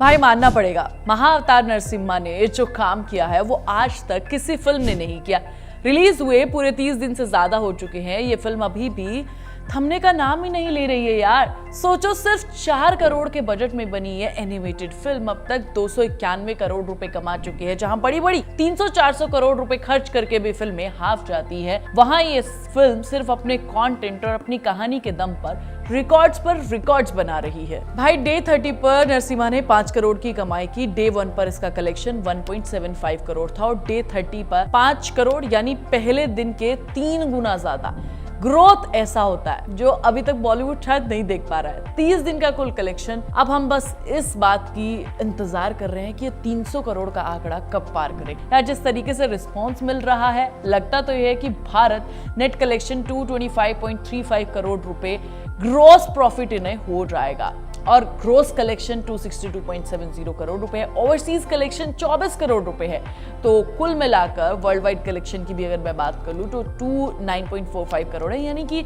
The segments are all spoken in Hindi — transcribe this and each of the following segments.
भाई मानना पड़ेगा, महाअवतार नरसिम्हा ने जो काम किया है वो आज तक किसी फिल्म ने नहीं किया। रिलीज हुए पूरे 30 दिन से ज्यादा हो चुके हैं, ये फिल्म अभी भी थमने का नाम ही नहीं ले रही है यार। सोचो, सिर्फ 4 करोड़ के बजट में बनी है एनिमेटेड फिल्म अब तक 291 करोड़ रुपए कमा चुकी है। जहां बड़ी बड़ी 300-400 करोड़ रुपए खर्च करके भी फिल्में हाफ जाती है, वहां ये फिल्म सिर्फ अपने कंटेंट और अपनी कहानी के दम पर रिकॉर्ड्स बना रही है। भाई डे 30 पर नरसिम्हा ने 5 करोड़ की कमाई की। डे 1 पर इसका कलेक्शन 1.75 करोड़ था और डे 30 पर 5 करोड़ यानी पहले दिन के 3 गुना ज्यादा ग्रोथ ऐसा होता है जो अभी तक बॉलीवुड शायद नहीं देख पा रहा है। 30 दिन का कुल कलेक्शन। अब हम बस इस बात की इंतजार कर रहे हैं कि ये 300 करोड़ का आंकड़ा कब पार करे। यार जिस तरीके से रिस्पांस मिल रहा है, लगता तो ये है कि भारत नेट कलेक्शन 225.35 करोड़ रुपए ग्रॉस प्रॉफिट इन्हें हो जाएगा और ग्रोस कलेक्शन 262.70 करोड़ रुपए है। ओवरसीज कलेक्शन 24 करोड़ रुपए है। तो कुल मिलाकर वर्ल्ड वाइड कलेक्शन की भी अगर मैं बात कर लूं तो 29.45 करोड़ है, यानी कि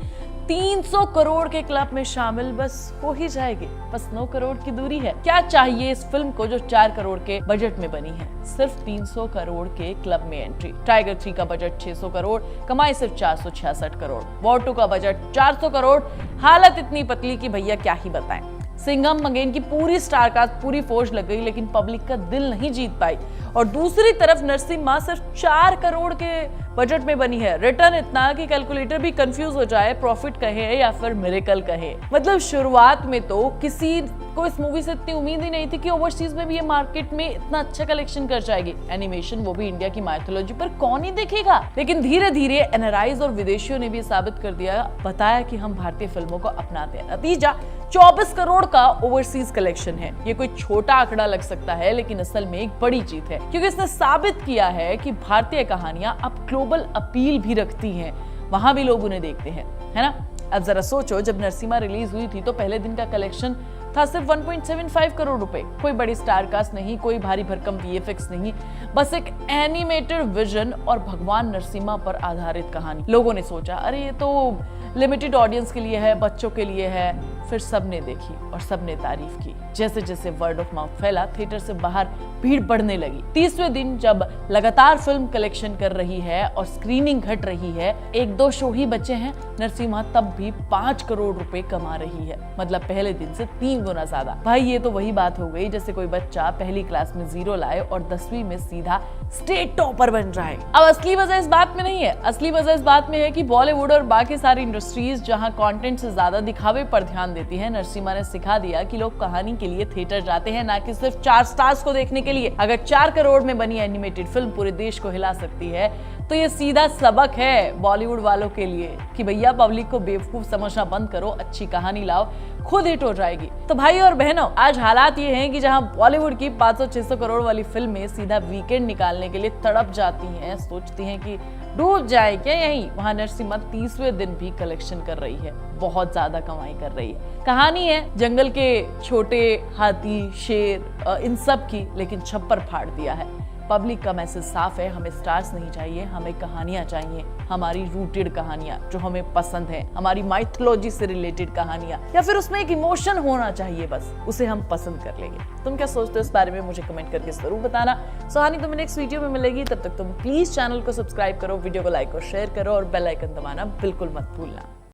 300 करोड़ के क्लब में शामिल बस हो ही जाएगी। बस 9 करोड़ की दूरी है। क्या चाहिए इस फिल्म को जो 4 करोड़ के बजट में बनी है? सिर्फ 300 करोड़ के क्लब में एंट्री। टाइगर 3 का बजट 600 करोड़, कमाई सिर्फ 466 करोड़। वॉर 2 का बजट 400 करोड़, हालत इतनी पतली कि भैया क्या ही बताएं। सिंघम मंगेन की पूरी स्टार कास्ट, पूरी फौज लग गई लेकिन पब्लिक का दिल नहीं जीत पाई। और दूसरी तरफ नरसिम्हा सिर्फ 4 करोड़ के बजट में बनी है। रिटर्न इतना कि कैलकुलेटर भी कंफ्यूज हो जाए, प्रॉफिट कहे या फिर मिरेकल कहे। मतलब शुरुआत में तो किसी को इस मूवी से इतनी उम्मीद ही नहीं थी कि ओवरसीज में भी ये मार्केट में इतना अच्छा कलेक्शन कर जाएगी। एनिमेशन, वो भी इंडिया की माइथोलॉजी पर, कौन ही देखेगा। लेकिन धीरे धीरे एनआरआईज और विदेशियों ने भी साबित कर दिया, बताया कि हम भारतीय फिल्मों को अपनाते हैं। नतीजा 24 करोड़ का ओवरसीज कलेक्शन है। ये कोई छोटा आंकड़ा लग सकता है लेकिन असल में एक बड़ी जीत है, क्योंकि इसने साबित किया है कि भारतीय कहानियां अब ग्लोबल अपील भी रखती हैं। वहां भी लोग उन्हें देखते हैं, है ना। अब जरा सोचो, जब नरसिम्हा रिलीज हुई थी तो पहले दिन का कलेक्शन था सिर्फ 1.75 करोड़ रुपए। कोई बड़ी स्टार कास्ट नहीं, कोई भारी भरकम वीएफएक्स नहीं, बस एक एनिमेटेड विजन और भगवान नरसिम्हा पर आधारित कहानी। लोगों ने सोचा अरे ये तो लिमिटेड ऑडियंस के लिए है, बच्चों के लिए है। फिर सबने देखी और सबने तारीफ की। जैसे जैसे वर्ड ऑफ माउथ फैला, थिएटर से बाहर भीड़ बढ़ने लगी। 30वें दिन जब लगातार फिल्म कलेक्शन कर रही है और स्क्रीनिंग घट रही है, 1-2 शो ही बचे हैं, नरसिम्हा तब भी 5 करोड़ रुपए कमा रही है। मतलब पहले दिन से 3 गुना ज्यादा। भाई ये तो वही बात हो गई जैसे कोई बच्चा पहली क्लास में 0 लाए और 10वीं में सीधा स्टेट टॉपर बन जाए। अब असली वजह इस बात में नहीं है, असली वजह इस बात में है कि बॉलीवुड और बाकी सारी इंडस्ट्रीज जहां कंटेंट से ज्यादा दिखावे पर ध्यान देती है, नरसिम्हा ने सिखा दिया कि लोग कहानी के लिए थिएटर जाते हैं, ना कि सिर्फ 4 स्टार्स को देखने के लिए। अगर 4 करोड़ में बनी एनिमेटेड फिल्म पूरे देश को हिला सकती है तो ये सीधा सबक है बॉलीवुड वालों के लिए कि भैया पब्लिक को बेवकूफ समझना बंद करो, अच्छी कहानी लाओ, खुद हिट हो जाएगी। तो भाई और बहनों, आज हालात ये हैं कि जहां बॉलीवुड की 500-600 करोड़ वाली फिल्में सीधा वीकेंड निकालने के लिए तड़प जाती हैं, सोचती हैं कि डूब जाए क्या यहीं, वहां नरसिम्हा 30वें दिन भी कलेक्शन कर रही है, बहुत ज्यादा कमाई कर रही है। कहानी है जंगल के छोटे हाथी, शेर, इन सब की, लेकिन छप्पर फाड़ दिया है। पब्लिक का मैसेज साफ है, हमें स्टार्स नहीं चाहिए, हमें कहानियां चाहिए, हमारी रूटेड कहानियां जो हमें पसंद है, हमारी माइथोलॉजी से रिलेटेड कहानियां, या फिर उसमें एक इमोशन होना चाहिए, बस उसे हम पसंद कर लेंगे। तुम क्या सोचते हो इस बारे में? मुझे कमेंट करके जरूर बताना। सुहानी तुम्हें नेक्स्ट वीडियो में मिलेगी, तब तक तुम प्लीज चैनल को सब्सक्राइब करो, वीडियो को लाइक और शेयर करो और बेल आइकन दबाना बिल्कुल मत भूलना।